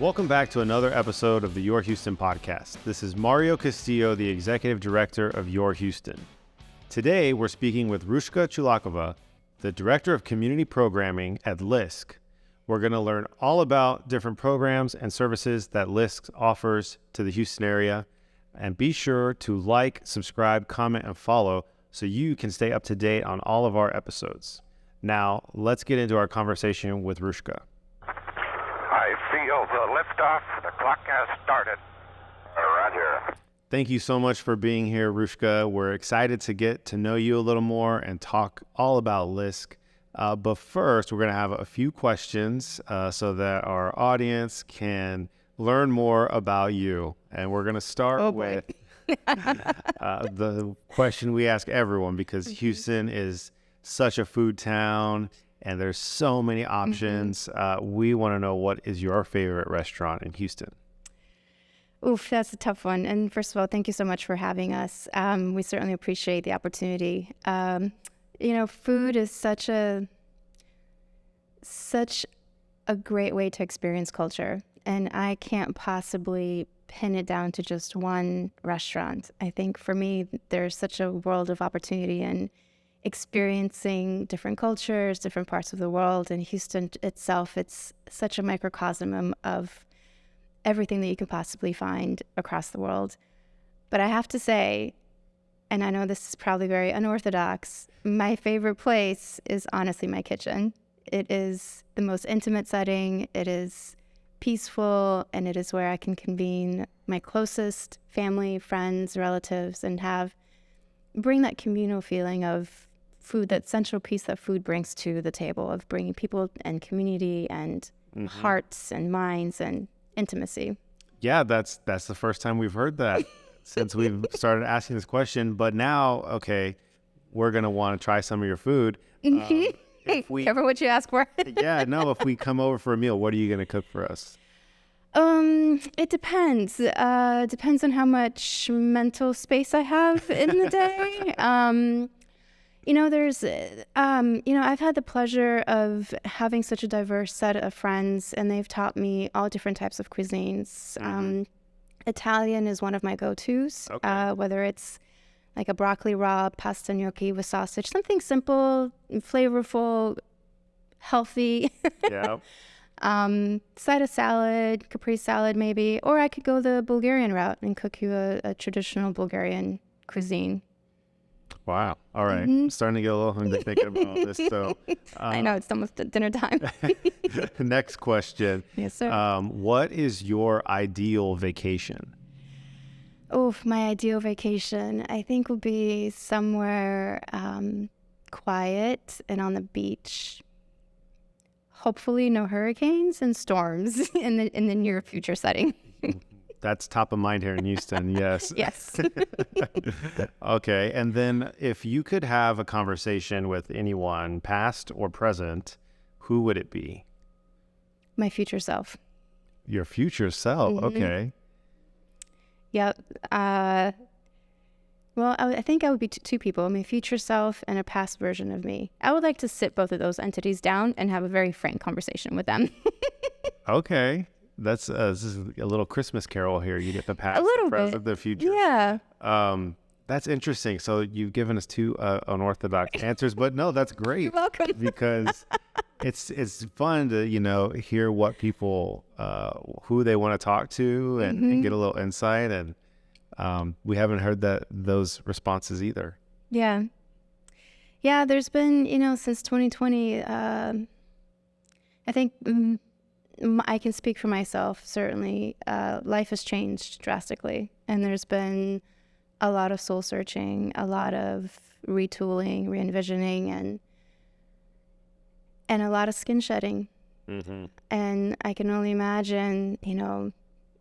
Welcome back to another episode of the Your Houston podcast. This is Mario Castillo, the Executive Director of Your Houston. Today, we're speaking with Rushka Tcholakova, the Director of Community Programming at Lisk. We're going to learn all about different programs and services that Lisk offers to the Houston area. And be sure to like, subscribe, comment, and follow so you can stay up to date on all of our episodes. Now, let's get into our conversation with Rushka. I feel the liftoff. The clock has started. Roger. Thank you so much for being here, Rushka. We're excited to get to know you a little more and talk all about Lisk. But first, we're going to have a few questions so that our audience can learn more about you. And we're going to start with the question we ask everyone, because Houston is such a food town and there's so many options. We want to know, what is your favorite restaurant in Houston? Oof, that's a tough one. And first of all, thank you so much for having us. We certainly appreciate the opportunity. Food is such a great way to experience culture. And I can't possibly pin it down to just one restaurant. I think for me, there's such a world of opportunity in experiencing different cultures, different parts of the world. And Houston itself, it's such a microcosm of everything that you can possibly find across the world. But I have to say, and I know this is probably very unorthodox, my favorite place is honestly my kitchen. It is the most intimate setting. It is peaceful, and it is where I can convene my closest family, friends, relatives, and bring that communal feeling of food, that central piece that food brings to the table, of bringing people and community and hearts and minds and intimacy. Yeah, that's the first time we've heard that since we've started asking this question. But now, okay, we're going to want to try some of your food. Cover what you ask for. If we come over for a meal, what are you going to cook for us? It depends. Depends on how much mental space I have in the day. I've had the pleasure of having such a diverse set of friends, and they've taught me all different types of cuisines. Italian is one of my go-tos, whether it's like a broccoli raw, pasta gnocchi with sausage, something simple, flavorful, healthy. Yeah. Side of salad, caprese salad maybe, or I could go the Bulgarian route and cook you a traditional Bulgarian cuisine. Wow. All right. I'm starting to get a little hungry thinking about this. So I know, it's almost dinner time. Next question. Yes, sir. What is your ideal vacation? Oh, my ideal vacation, I think, will be somewhere quiet and on the beach. Hopefully no hurricanes and storms in the near future setting. That's top of mind here in Houston, yes. Yes. Okay, and then if you could have a conversation with anyone, past or present, who would it be? My future self. Your future self, okay. Yep. Well, I think I would be two people, my future self and a past version of me. I would like to sit both of those entities down and have a very frank conversation with them. Okay. This is a little Christmas carol here. You get the past, the present, the future. Yeah. That's interesting. So you've given us two unorthodox answers, but no, that's great. You're welcome. Because it's fun to, hear what people, who they want to talk to and get a little insight. And we haven't heard those responses either. Yeah. Yeah, there's been, since 2020, I think I can speak for myself, certainly. Life has changed drastically, and there's been a lot of soul searching, a lot of retooling, re-envisioning, and a lot of skin shedding. And I can only imagine,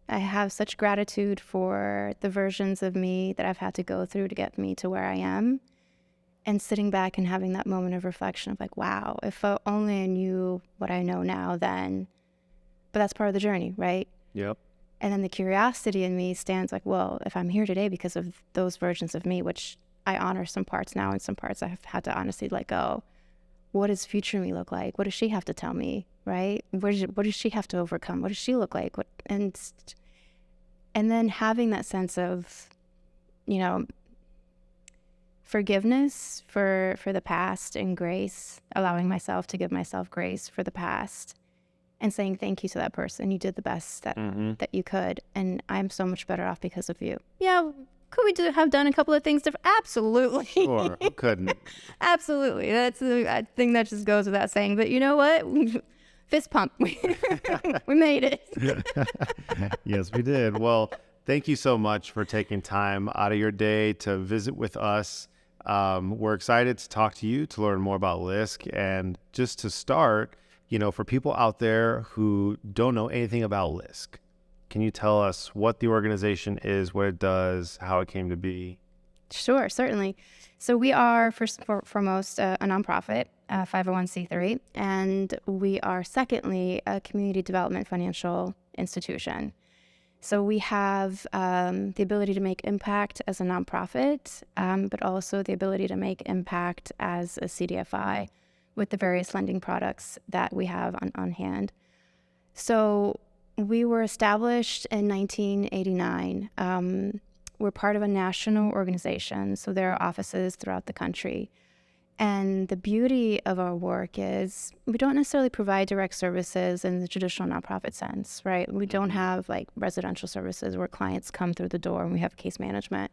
I have such gratitude for the versions of me that I've had to go through to get me to where I am. And sitting back and having that moment of reflection of like, wow, if only I knew what I know now then. But that's part of the journey, right? Yep. And then the curiosity in me stands like, well, if I'm here today because of those versions of me, which I honor some parts now and some parts I have had to honestly let go, what does future me look like? What does she have to tell me, right? What does she have to overcome? What does she look like? And then having that sense of, forgiveness for the past and grace, allowing myself to give myself grace for the past and saying thank you to that person. You did the best that you could, and I'm so much better off because of you. Yeah, could we have done a couple of things different? Absolutely. Sure, who couldn't? Absolutely. I think that just goes without saying. But you know what? Fist pump. We made it. Yes, we did. Well, thank you so much for taking time out of your day to visit with us. We're excited to talk to you, to learn more about Lisk. And just to start, for people out there who don't know anything about Lisk, can you tell us what the organization is, what it does, how it came to be? Sure, certainly. So we are, first and foremost, a nonprofit, 501c3, and we are, secondly, a community development financial institution. So we have the ability to make impact as a nonprofit, but also the ability to make impact as a CDFI with the various lending products that we have on hand. So we were established in 1989. We're part of a national organization, so there are offices throughout the country. And the beauty of our work is we don't necessarily provide direct services in the traditional nonprofit sense, right? We don't have like residential services where clients come through the door and we have case management.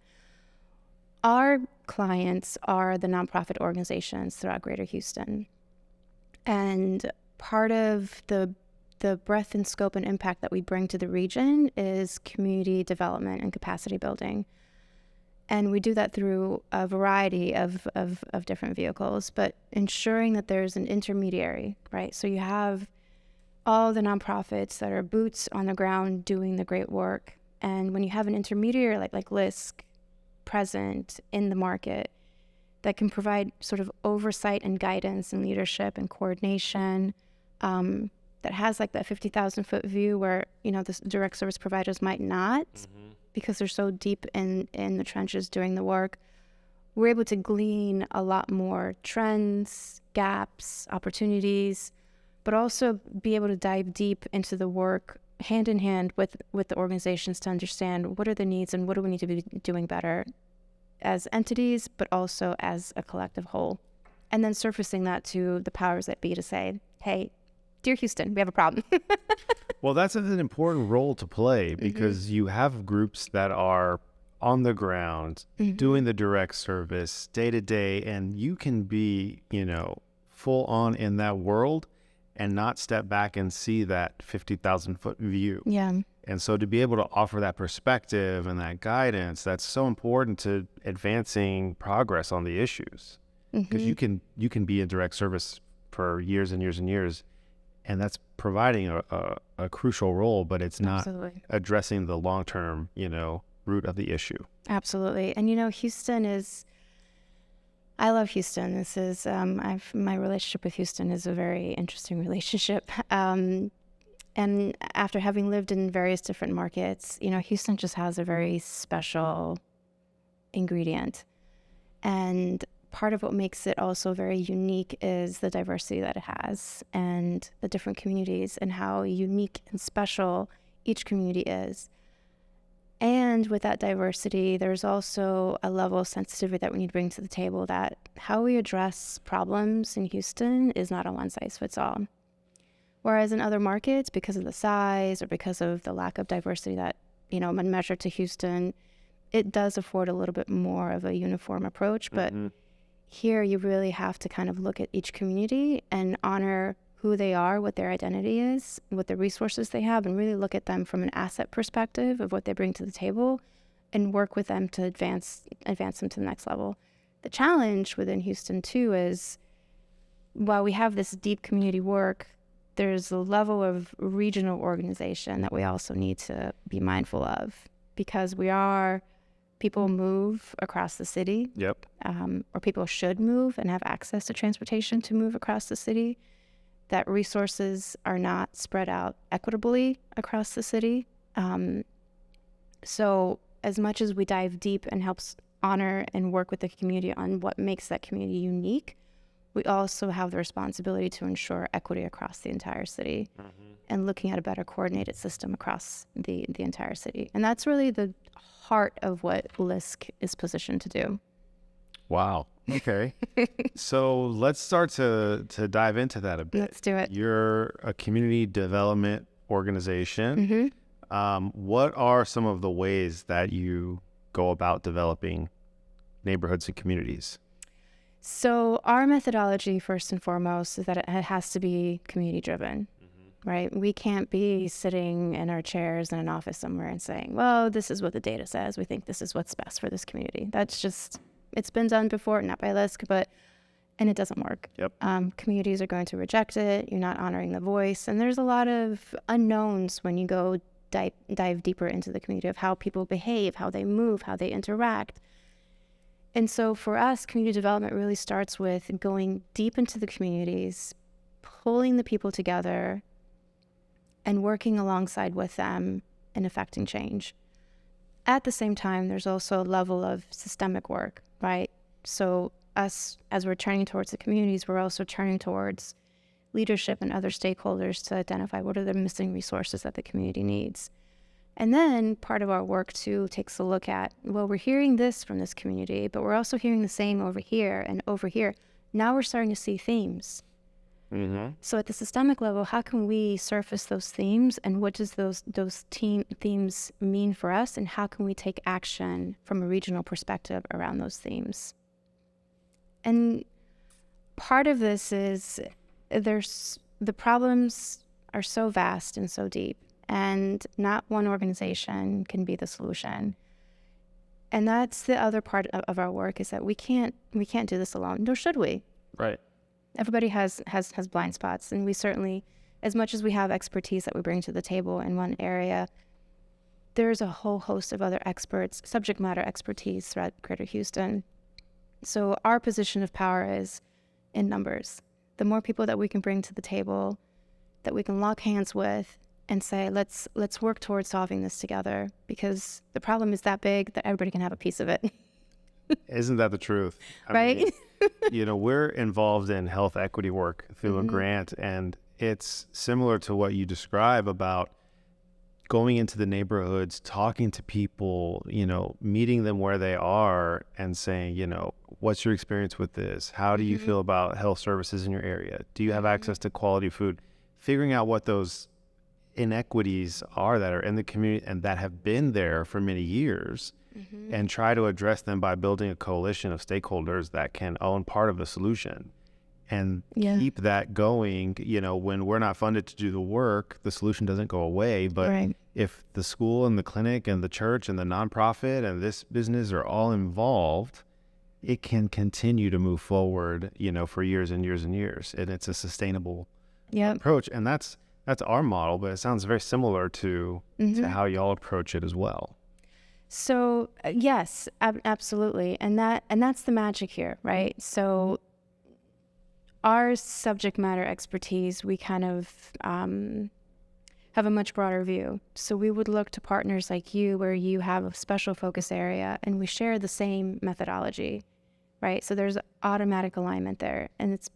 Our clients are the nonprofit organizations throughout Greater Houston. And part of the breadth and scope and impact that we bring to the region is community development and capacity building. And we do that through a variety of different vehicles, but ensuring that there's an intermediary, right? So you have all the nonprofits that are boots on the ground doing the great work. And when you have an intermediary like Lisk present in the market that can provide sort of oversight and guidance and leadership and coordination, that has like that 50,000-foot view where, the direct service providers might not, because they're so deep in the trenches doing the work, we're able to glean a lot more trends, gaps, opportunities, but also be able to dive deep into the work hand in hand with the organizations to understand what are the needs and what do we need to be doing better as entities, but also as a collective whole. And then surfacing that to the powers that be to say, hey, dear Houston, we have a problem. Well, that's an important role to play because you have groups that are on the ground doing the direct service day to day, and you can be, full on in that world and not step back and see that 50,000-foot view. Yeah. And so to be able to offer that perspective and that guidance, that's so important to advancing progress on the issues. Because you can be in direct service for years and years and years, and that's providing a crucial role, but it's not addressing the long-term, root of the issue. Absolutely. And, I love Houston. This is, my relationship with Houston is a very interesting relationship. And after having lived in various different markets, Houston just has a very special ingredient. And part of what makes it also very unique is the diversity that it has and the different communities and how unique and special each community is. And with that diversity, there's also a level of sensitivity that we need to bring to the table that how we address problems in Houston is not a one-size-fits-all. Whereas in other markets, because of the size or because of the lack of diversity that, when measured to Houston, it does afford a little bit more of a uniform approach. But here you really have to kind of look at each community and honor who they are, what their identity is, what the resources they have, and really look at them from an asset perspective of what they bring to the table and work with them to advance them to the next level. The challenge within Houston, too, is while we have this deep community work, there's a level of regional organization that we also need to be mindful of because people move across the city. Yep. Or people should move and have access to transportation to move across the city. That resources are not spread out equitably across the city. So as much as we dive deep and helps honor and work with the community on what makes that community unique, we also have the responsibility to ensure equity across the entire city and looking at a better coordinated system across the entire city. And that's really the heart of what Lisk is positioned to do. Wow. Okay. So let's start to dive into that a bit. Let's do it. You're a community development organization. What are some of the ways that you go about developing neighborhoods and communities? So our methodology, first and foremost, is that it has to be community driven, right? We can't be sitting in our chairs in an office somewhere and saying, well, this is what the data says. We think this is what's best for this community. That's just, it's been done before, not by Lisk, and it doesn't work. Yep. Communities are going to reject it. You're not honoring the voice. And there's a lot of unknowns when you go dive deeper into the community of how people behave, how they move, how they interact. And so for us, community development really starts with going deep into the communities, pulling the people together, and working alongside with them and affecting change. At the same time, there's also a level of systemic work, right? So us, as we're turning towards the communities, we're also turning towards leadership and other stakeholders to identify what are the missing resources that the community needs. And then part of our work too takes a look at, well, we're hearing this from this community, but we're also hearing the same over here and over here. Now we're starting to see themes. So at the systemic level, how can we surface those themes, and what does those themes mean for us, and how can we take action from a regional perspective around those themes? And part of this is the problems are so vast and so deep, and not one organization can be the solution. And that's the other part of our work, is that we can't do this alone, nor should we. Right. Everybody has blind spots, and we certainly, as much as we have expertise that we bring to the table in one area, there's a whole host of other experts, subject matter expertise throughout Greater Houston. So our position of power is in numbers. The more people that we can bring to the table, that we can lock hands with and say, let's work towards solving this together, because the problem is that big that everybody can have a piece of it. Isn't that the truth? Right? I mean, we're involved in health equity work through a grant, and it's similar to what you describe about going into the neighborhoods, talking to people, meeting them where they are and saying, what's your experience with this? How do you feel about health services in your area? Do you have access to quality food? Figuring out what those inequities are that are in the community and that have been there for many years, and try to address them by building a coalition of stakeholders that can own part of the solution and keep that going. When we're not funded to do the work, the solution doesn't go away. But if the school and the clinic and the church and the nonprofit and this business are all involved, it can continue to move forward, for years and years and years. And it's a sustainable approach. And that's our model, but it sounds very similar to how y'all approach it as well. So yes, absolutely. And that's the magic here, right? So our subject matter expertise, we kind of have a much broader view. So we would look to partners like you, where you have a special focus area and we share the same methodology, right? So there's automatic alignment there. And it's,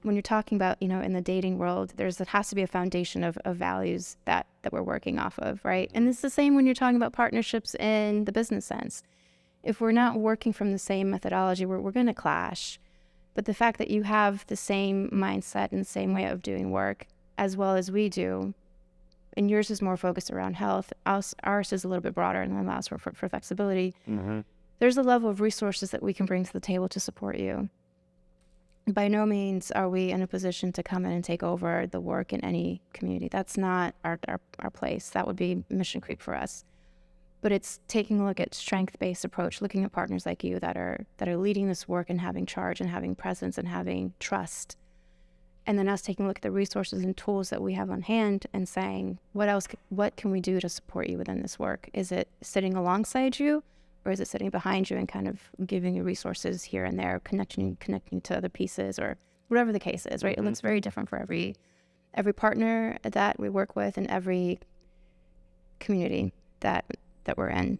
when you're talking about, in the dating world, there has to be a foundation of values that we're working off of, right? And it's the same when you're talking about partnerships in the business sense. If we're not working from the same methodology, we're going to clash. But the fact that you have the same mindset and the same way of doing work as well as we do, and yours is more focused around health, ours is a little bit broader and allows for flexibility, there's a level of resources that we can bring to the table to support you. By no means are we in a position to come in and take over the work in any community. That's not our place. That would be mission creep for us. But it's taking a look at strength-based approach, looking at partners like you that are leading this work and having charge and having presence and having trust. And then us taking a look at the resources and tools that we have on hand and saying, what can we do to support you within this work? Is it sitting alongside you? Or is it sitting behind you and kind of giving you resources here and there, connecting to other pieces, or whatever the case is, right? It looks very different for every partner that we work with and every community that we're in.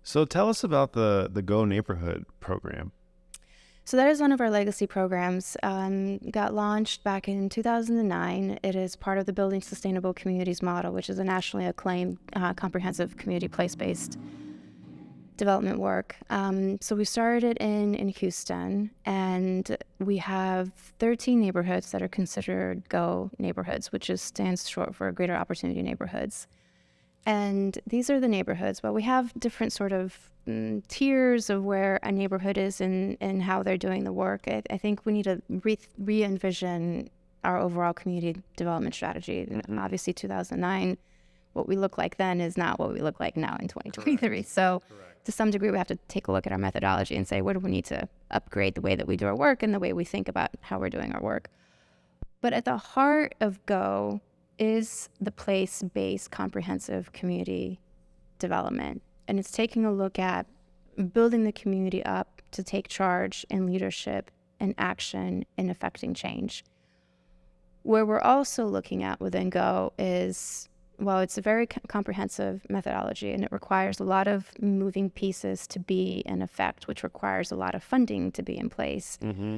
So tell us about the Go Neighborhood program. So that is one of our legacy programs. Got launched back in 2009. It is part of the Building Sustainable Communities model, which is a nationally acclaimed comprehensive community place-based development work. So we started it in Houston, and we have 13 neighborhoods that are considered GO neighborhoods, which stands short for Greater Opportunity Neighborhoods. And these are the neighborhoods, but we have different sort of tiers of where a neighborhood is and how they're doing the work. I think we need to re-envision our overall community development strategy. Mm-hmm. Obviously, 2009, what we look like then is not what we look like now in 2023. Correct. So to some degree, we have to take a look at our methodology and say, where do we need to upgrade the way that we do our work and the way we think about how we're doing our work? But at the heart of GO is the place-based comprehensive community development. And it's taking a look at building the community up to take charge in leadership and action in affecting change. Where we're also looking at within GO is, well, it's a very comprehensive methodology, and it requires a lot of moving pieces to be in effect, which requires a lot of funding to be in place. Mm-hmm.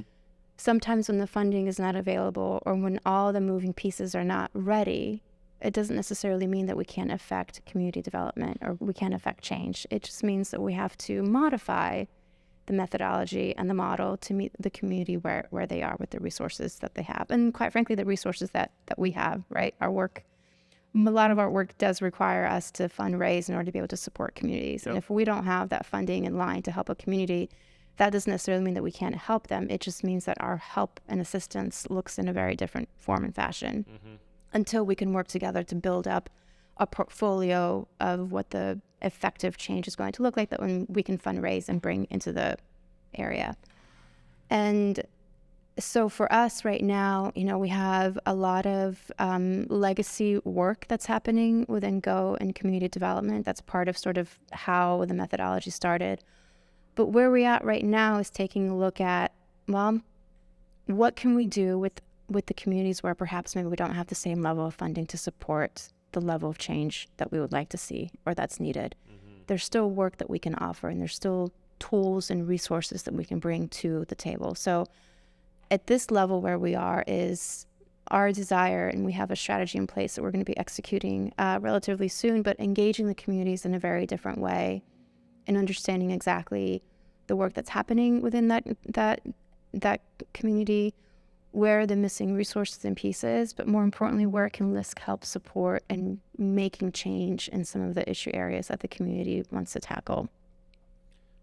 Sometimes when the funding is not available or when all the moving pieces are not ready, it doesn't necessarily mean that we can't affect community development or we can't affect change. It just means that we have to modify the methodology and the model to meet the community where they are with the resources that they have. And quite frankly, the resources that we have, right? Our work, a lot of our work does require us to fundraise in order to be able to support communities. Yep. And if we don't have that funding in line to help a community, that doesn't necessarily mean that we can't help them. It just means that our help and assistance looks in a very different form and fashion. Mm-hmm. Until we can work together to build up a portfolio of what the effective change is going to look like that when we can fundraise and bring into the area. And so for us right now, we have a lot of legacy work that's happening within GO and community development. That's part of sort of how the methodology started. But where we're at right now is taking a look at, well, what can we do with the communities where perhaps maybe we don't have the same level of funding to support the level of change that we would like to see or that's needed. Mm-hmm. There's still work that we can offer, and there's still tools and resources that we can bring to the table. So at this level where we are is our desire, and we have a strategy in place that we're going to be executing relatively soon, but engaging the communities in a very different way and understanding exactly the work that's happening within that community, where are the missing resources and pieces, but more importantly, where can Lisk help support and making change in some of the issue areas that the community wants to tackle.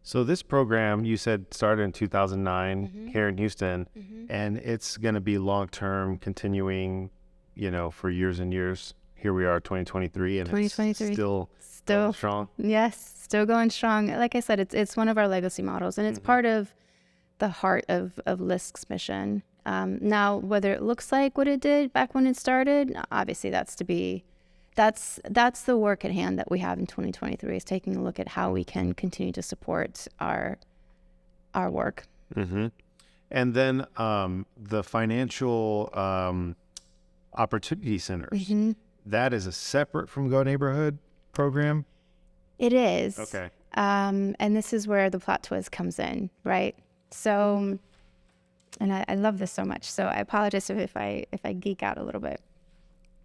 So this program, you said, started in 2009 mm-hmm. here in Houston, mm-hmm. and it's going to be long-term, continuing, for years and years. Here we are, 2023, and 2023. It's still going strong. Yes, still going strong. Like I said, it's one of our legacy models, and it's mm-hmm. part of the heart of Lisk's mission. Now, whether it looks like what it did back when it started, obviously that's the work at hand that we have in 2023, is taking a look at how we can continue to support our work. Mm-hmm. And then the financial opportunity centers, mm-hmm. that is a separate from Go Neighborhood program? It is. Okay. And this is where the plot twist comes in, right? So... And I love this so much, so I apologize if I geek out a little bit.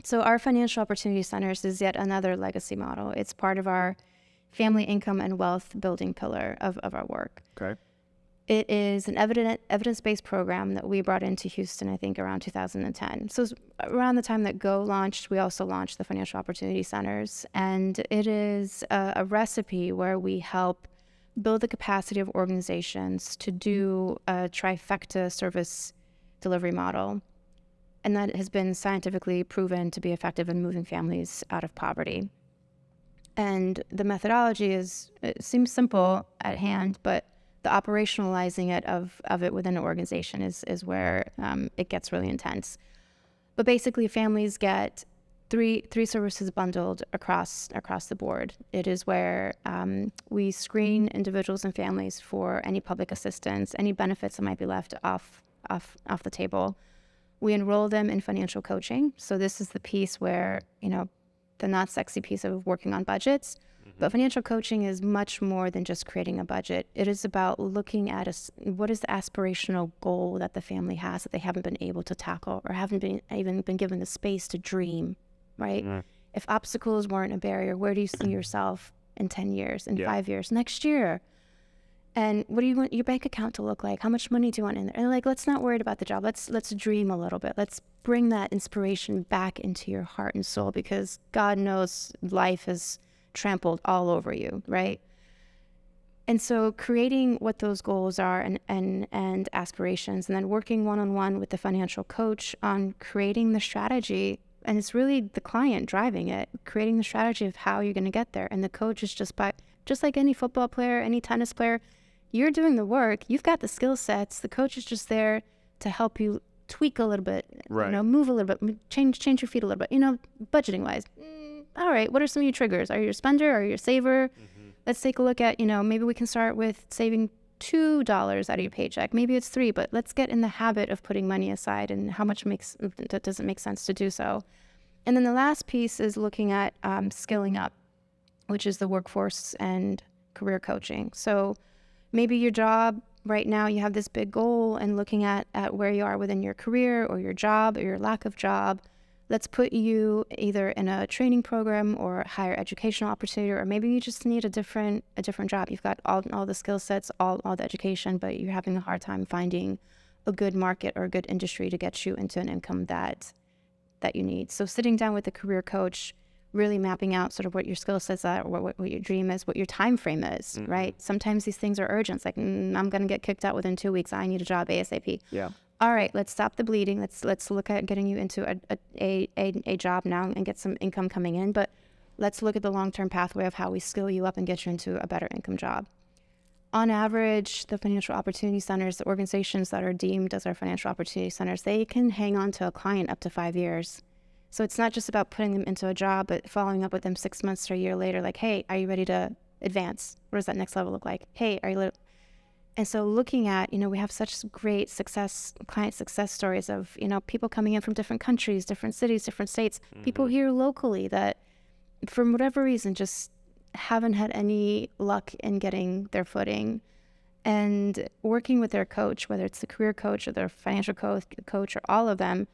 So our financial opportunity centers is yet another legacy model. It's part of our family income and wealth building pillar of our work. Okay. It is an evidence-based program that we brought into Houston, I think, around 2010. So around the time that GO launched, we also launched the financial opportunity centers. And it is a recipe where we help build the capacity of organizations to do a trifecta service delivery model. And that has been scientifically proven to be effective in moving families out of poverty. And the methodology it seems simple at hand, but the operationalizing of it within an organization is where it gets really intense. But basically, families get three services bundled across the board. It is where we screen individuals and families for any public assistance, any benefits that might be left off the table. We enroll them in financial coaching. So this is the piece where, the not sexy piece of working on budgets. Mm-hmm. But financial coaching is much more than just creating a budget. It is about looking at what is the aspirational goal that the family has that they haven't been able to tackle or haven't even been given the space to dream, right? If obstacles weren't a barrier, where do you see yourself in 10 years, in 5 years, next year? And what do you want your bank account to look like? How much money do you want in there? And like, let's not worry about the job. Let's dream a little bit. Let's bring that inspiration back into your heart and soul, because God knows life is trampled all over you, right? And so creating what those goals are and aspirations, and then working one-on-one with the financial coach on creating the strategy. And it's really the client driving it, creating the strategy of how you're going to get there. And the coach is just like any football player, any tennis player, you're doing the work. You've got the skill sets. The coach is just there to help you tweak a little bit, right. Move a little bit, change your feet a little bit, budgeting wise. All right, what are some of your triggers? Are you a spender? Are you a saver? Let's take a look at, maybe we can start with saving $2 out of your paycheck. Maybe it's $3, but let's get in the habit of putting money aside and how much does it make sense to do so. And then the last piece is looking at skilling up, which is the workforce and career coaching. So maybe your job right now, you have this big goal, and looking at where you are within your career or your job or your lack of job. Let's put you either in a training program or a higher educational opportunity, or maybe you just need a different job. You've got all the skill sets, all the education, but you're having a hard time finding a good market or a good industry to get you into an income that you need. So sitting down with the career coach, really mapping out sort of what your skill sets are, what your dream is, what your time frame is, right? Sometimes these things are urgent. It's like, I'm going to get kicked out within 2 weeks. I need a job ASAP. Yeah. All right, let's stop the bleeding. Let's look at getting you into a job now and get some income coming in. But let's look at the long-term pathway of how we skill you up and get you into a better income job. On average, the financial opportunity centers, the organizations that are deemed as our financial opportunity centers, they can hang on to a client up to 5 years. So it's not just about putting them into a job, but following up with them 6 months to a year later, like, hey, are you ready to advance? What does that next level look like? Hey, are you... And so looking at, we have such great client success stories of, people coming in from different countries, different cities, different states, people here locally that for whatever reason just haven't had any luck in getting their footing, and working with their coach, whether it's the career coach or their financial coach or all of them,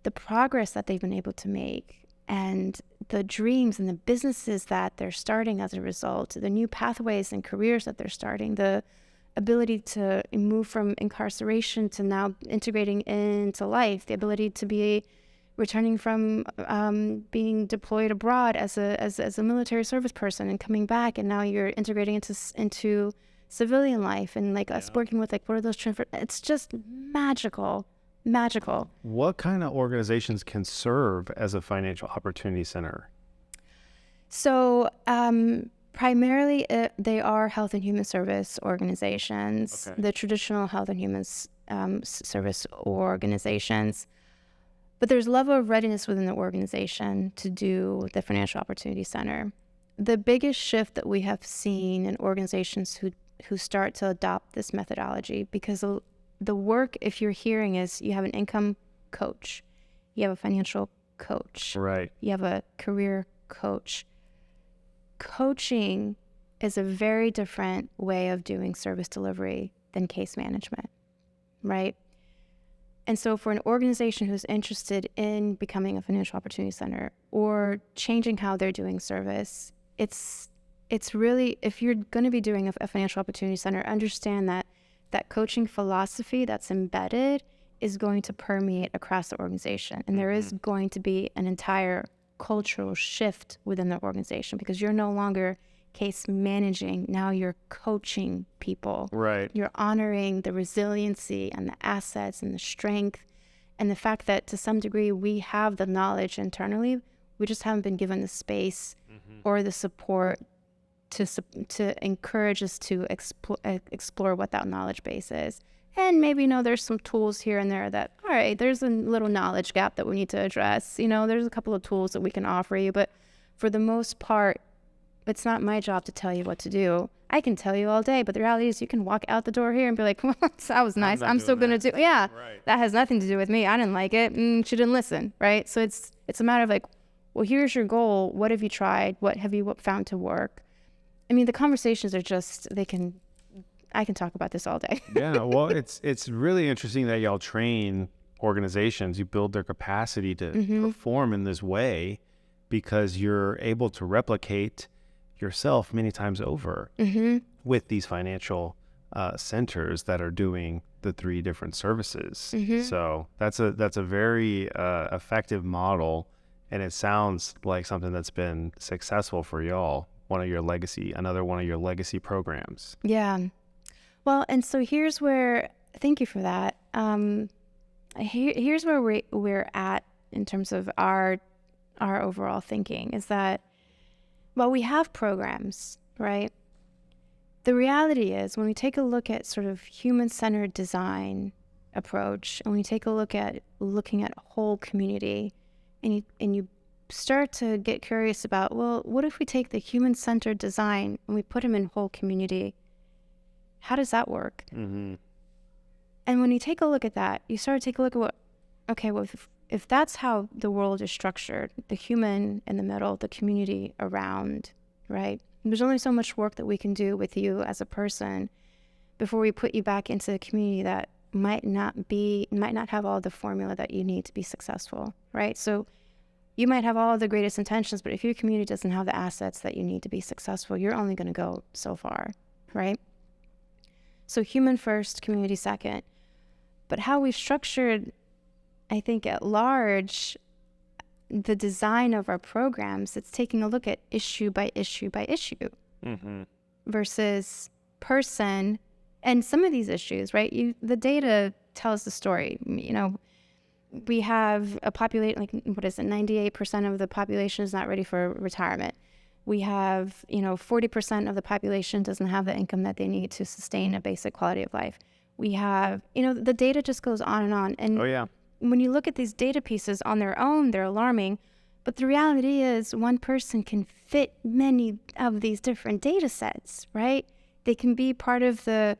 the progress that they've been able to make and the dreams and the businesses that they're starting as a result, the new pathways and careers that they're starting, the ability to move from incarceration to now integrating into life, the ability to be returning from being deployed abroad as a military service person and coming back, and now you're integrating into civilian life and us working with what are those transfer. It's just magical. What kind of organizations can serve as a financial opportunity center? So primarily they are health and human service organizations, the traditional health and human service organizations. But there's a level of readiness within the organization to do the financial opportunity center. The biggest shift that we have seen in organizations who start to adopt this methodology, because the work, if you're hearing, is you have an income coach, you have a financial coach, right? You have a career coach. Coaching is a very different way of doing service delivery than case management, right? And so for an organization who's interested in becoming a financial opportunity center or changing how they're doing service, it's really, if you're going to be doing a financial opportunity center, understand that coaching philosophy that's embedded is going to permeate across the organization. And there is going to be an entire cultural shift within the organization, because you're no longer case managing. Now you're coaching people. Right. You're honoring the resiliency and the assets and the strength and the fact that to some degree we have the knowledge internally. We just haven't been given the space or the support to encourage us to explore what that knowledge base is. And maybe, there's some tools here and there that, all right, there's a little knowledge gap that we need to address. There's a couple of tools that we can offer you. But for the most part, it's not my job to tell you what to do. I can tell you all day, but the reality is you can walk out the door here and be like, well, that was nice. I'm still going to do, right. That has nothing to do with me. I didn't like it. She didn't listen, right? So it's a matter of well, here's your goal. What have you tried? What have you found to work? I mean, the conversations are just, I can talk about this all day. Yeah, well, it's really interesting that y'all train organizations, you build their capacity to perform in this way, because you're able to replicate yourself many times over with these financial centers that are doing the 3 different services. So that's a very effective model, and it sounds like something that's been successful for y'all. Another one of your legacy programs. Yeah. Well, and so here's where, thank you for that. Here's where we're at in terms of our overall thinking, is that, well, we have programs, right? The reality is, when we take a look at sort of human-centered design approach, and we take a look at looking at whole community, and you start to get curious about, well, what if we take the human-centered design and we put them in whole community? How does that work? And when you take a look at that, you start to take a look at if that's how the world is structured, the human in the middle, the community around, right? There's only so much work that we can do with you as a person before we put you back into the community that might not have all the formula that you need to be successful, right? So you might have all the greatest intentions, but if your community doesn't have the assets that you need to be successful, you're only going to go so far, right? So human first, community second. But how we've structured, I think, at large, the design of our programs, it's taking a look at issue by issue by issue versus person. And some of these issues, right? The data tells the story. We have a population, 98% of the population is not ready for retirement. We have, 40% of the population doesn't have the income that they need to sustain a basic quality of life. We have, the data just goes on and on. And when you look at these data pieces on their own, they're alarming. But the reality is, one person can fit many of these different data sets, right? They can be part of the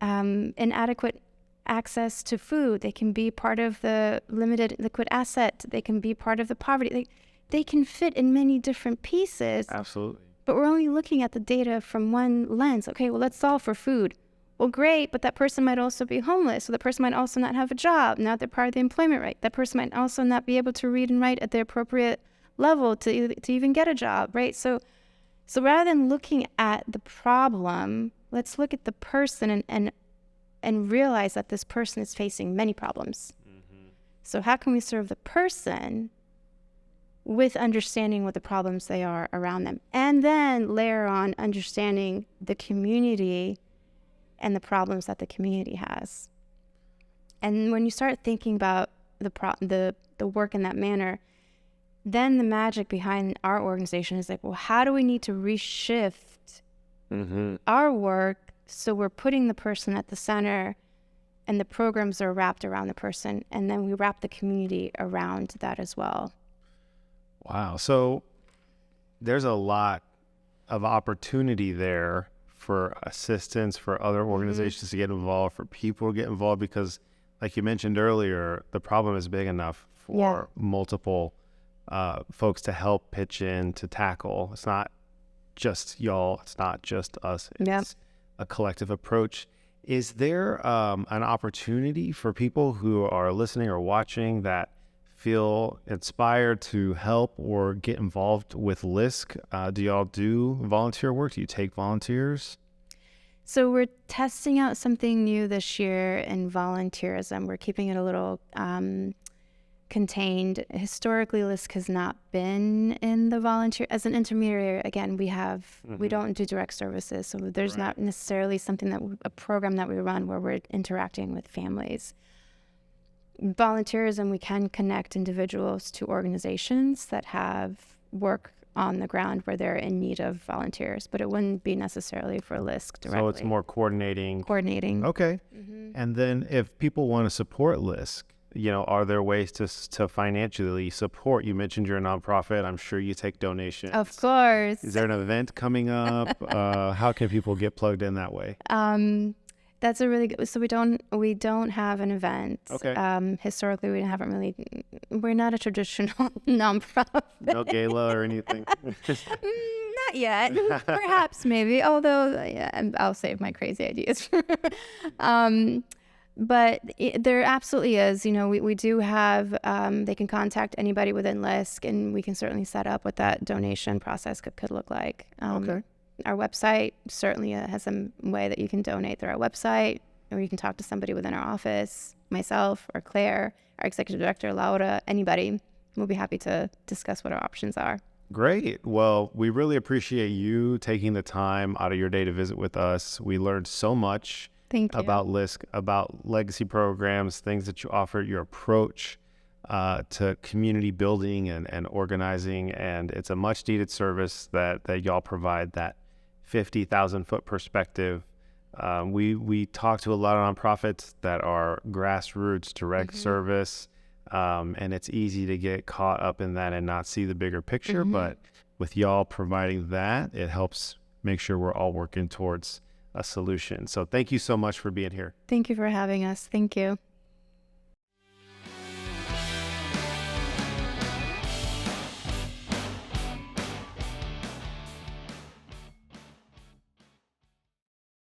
inadequate access to food. They can be part of the limited liquid asset. They can be part of the poverty. They can fit in many different pieces. Absolutely. But we're only looking at the data from one lens. Okay, well, let's solve for food. Well, great, but that person might also be homeless. So the person might also not have a job. Now they're part of the employment rate. That person might also not be able to read and write at the appropriate level to even get a job, right? So rather than looking at the problem, let's look at the person and realize that this person is facing many problems. So how can we serve the person with understanding what the problems they are around them, and then layer on understanding the community and the problems that the community has. And when you start thinking about the work in that manner, then the magic behind our organization is well, how do we need to reshift our work so we're putting the person at the center, and the programs are wrapped around the person, and then we wrap the community around that as well. Wow. So there's a lot of opportunity there for assistance, for other organizations to get involved, for people to get involved, because like you mentioned earlier, the problem is big enough for multiple folks to help pitch in to tackle. It's not just y'all. It's not just us. It's a collective approach. Is there an opportunity for people who are listening or watching that feel inspired to help or get involved with Lisk? Do y'all do volunteer work? Do you take volunteers? So we're testing out something new this year in volunteerism. We're keeping it a little contained. Historically, Lisk has not been in the volunteer as an intermediary. Again, we don't do direct services, so there's not necessarily a program that we run where we're interacting with families. Volunteerism, we can connect individuals to organizations that have work on the ground where they're in need of volunteers, but it wouldn't be necessarily for Lisk directly. So it's more coordinating. Okay. And then if people want to support Lisk, are there ways to financially support? You mentioned you're a nonprofit. I'm sure you take donations. Of course. Is there an event coming up? How can people get plugged in that way? That's a really good. So we don't have an event. Okay. Historically, we're not a traditional nonprofit. No gala or anything. Not Not yet. Perhaps, maybe. Although I'll save my crazy ideas. But there absolutely is. We do have, they can contact anybody within Lisk, and we can certainly set up what that donation process could look like. Okay. Our website certainly has some way that you can donate through our website, or you can talk to somebody within our office, myself or Claire, our executive director, Laura, anybody. We'll be happy to discuss what our options are. Great. Well, we really appreciate you taking the time out of your day to visit with us. We learned so much about Lisk, about legacy programs, things that you offer, your approach to community building and organizing. And it's a much needed service that y'all provide, that 50,000 foot perspective. We talk to a lot of nonprofits that are grassroots direct service. And it's easy to get caught up in that and not see the bigger picture. But with y'all providing that, it helps make sure we're all working towards a solution. So thank you so much for being here. Thank you for having us. Thank you.